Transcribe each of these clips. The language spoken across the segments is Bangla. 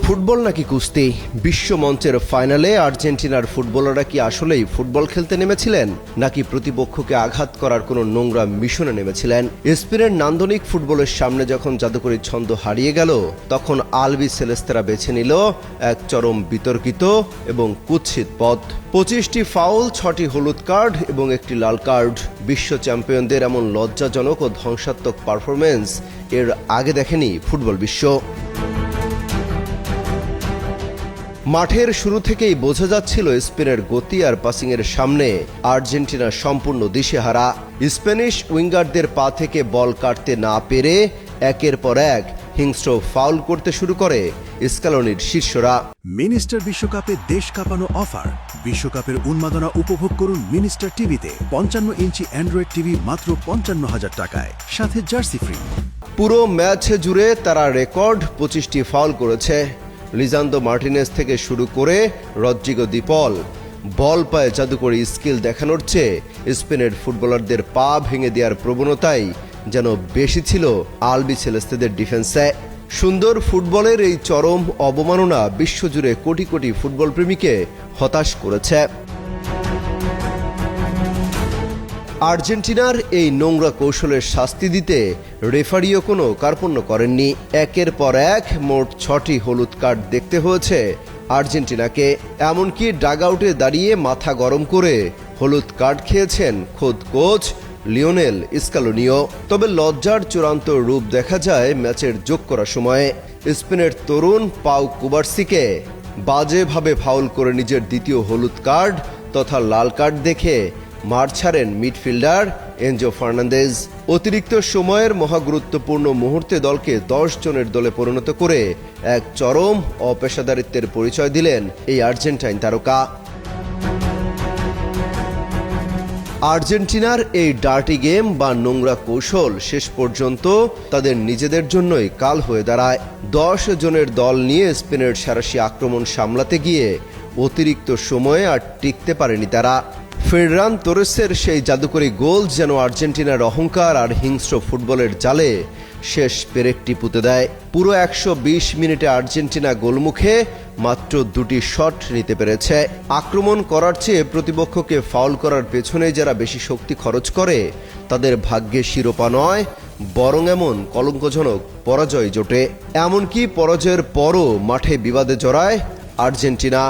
ফুটবল নাকি কুস্তি? বিশ্ব মঞ্চের ফাইনালে আর্জেন্টিনার ফুটবলাররা কি আসলেই ফুটবল খেলতে নেমেছিলেন, নাকি প্রতিপক্ষকে আঘাত করার কোনো নোংরা মিশনে নেমেছিলেন? স্পেনের নান্দনিক ফুটবলের সামনে যখন জাদুকরী ছন্দ হারিয়ে গেল, তখন আলবি সেলেস্তেরা বেছে নিল এক চরম বিতর্কিত এবং কুৎসিত পথ। 25টি ফাউল, 6টি হলুদ কার্ড এবং একটি লাল কার্ড। বিশ্ব চ্যাম্পিয়নদের এমন লজ্জাজনক ও ধ্বংসাত্মক পারফরমেন্স এর আগে দেখেনি ফুটবল বিশ্ব। মাঠের শুরু থেকেই বোঝা যাচ্ছিল স্পেনের গতি আর পাসিংয়ের সামনে আর্জেন্টিনা সম্পূর্ণ দিশেহারা। স্প্যানিশ উইঙ্গারদের পা থেকে বল কাটতে না পেরে একের পর এক হিংস্র ফাউল করতে শুরু করে স্কালোনির শিষ্যরা। মিনিস্টার বিশ্বকাপে দেশ কাঁপানো অফার। বিশ্বকাপের উন্মাদনা উপভোগ করুন মিনিস্টার টিভিতে। 55 ইঞ্চি অ্যান্ড্রয়েড টিভি মাত্র 55,000 টাকায়, সাথে জার্সি ফ্রি। পুরো ম্যাচ জুড়ে তারা রেকর্ড 25টি ফাউল করেছে। লিজান্দো মার্টিনেজ থেকে শুরু করে রদ্রিগো দি পল বল পায়ে জাদুকরী স্কিল দেখানোর চেয়ে স্পেনের ফুটবলারদের পা ভেঙে দেওয়ার প্রবণতাই যেন বেশি ছিল আলবি সেলেস্তেদের ডিফেন্সে। সুন্দর ফুটবলের এই চরম অবমাননা বিশ্বজুড়ে কোটি কোটি ফুটবল প্রেমীকে হতাশ করেছে। আর্জেন্টিনার এই নোংরা কৌশলের শাস্তি দিতে রেফারিও কোনো কার্পণ্য করেননি। একের পর এক মোট 6টি হলুদ কার্ড দেখতে হয়েছে আর্জেন্টিনাকে। এমনকি ডাগআউটে দাঁড়িয়ে মাথা গরম করে হলুদ কার্ড খেয়েছেন খোদ কোচ লিওনেল স্কালোনিও। তবে লজ্জার চূড়ান্ত রূপ দেখা যায় ম্যাচের যোগ করার সময়ে। স্পেনের তরুণ পাউ কুবার্সিকে বাজেভাবে ফাউল করে নিজের দ্বিতীয় হলুদ কার্ড তথা লাল কার্ড দেখে মাঠ ছাড়েন মিডফিল্ডার এনজো ফার্নান্দেজ। অতিরিক্ত সময়ের মহাগুরুত্বপূর্ণ মুহূর্তে দলকে 10 জনের দলে পরিণত করে এক চরম অপেশাদারিত্বের পরিচয় দিলেন এই আর্জেন্টাইন তারকা। আর্জেন্টিনার এই ডার্টি গেম বা নোংরা কৌশল শেষ পর্যন্ত তাদের নিজেদের জন্যই কাল হয়ে দাঁড়ায়। 10 জনের দল নিয়ে স্পেনের সারাশি আক্রমণ সামলাতে গিয়ে অতিরিক্ত সময়ে আর টিকতে পারেনি তারা। ফেররান তোরেসের সেই জাদুকরী গোল যেন আর্জেন্টিনার অহংকার আর হিংস্র ফুটবলের জালে শেষ পেরেকটি পুঁতে দেয়। পুরো 120 মিনিটে আর্জেন্টিনা গোলমুখে মাত্র 2টি শট নিতে পেরেছে। আক্রমণ করার চেয়ে প্রতিপক্ষকে ফাউল করার পেছনে যারা বেশি শক্তি খরচ করে তাদের ভাগ্যে শিরোপা নয়, বরং এমন কলঙ্কজনক পরাজয় জোটে। এমনকি পরাজয়ের পরও মাঠে বিবাদে জড়ায় আর্জেন্টিনা।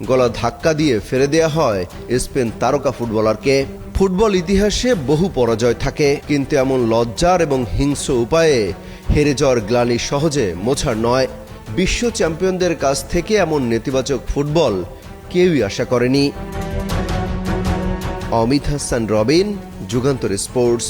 গলা ধাক্কা দিয়ে ফেলে দেয়া হয় স্পেন তারকা ফুটবলারকে। ফুটবল ইতিহাসে বহু পরাজয় থাকে, কিন্তু এমন লজ্জার এবং হিংস্র উপায়ে হেরে যাওয়ার গ্লানি সহজে মোছার নয়। বিশ্ব চ্যাম্পিয়নদের কাছ থেকে এমন নেতিবাচক ফুটবল কেউই আশা করেনি। অমিত হাসান রবিন, যুগান্তর স্পোর্টস।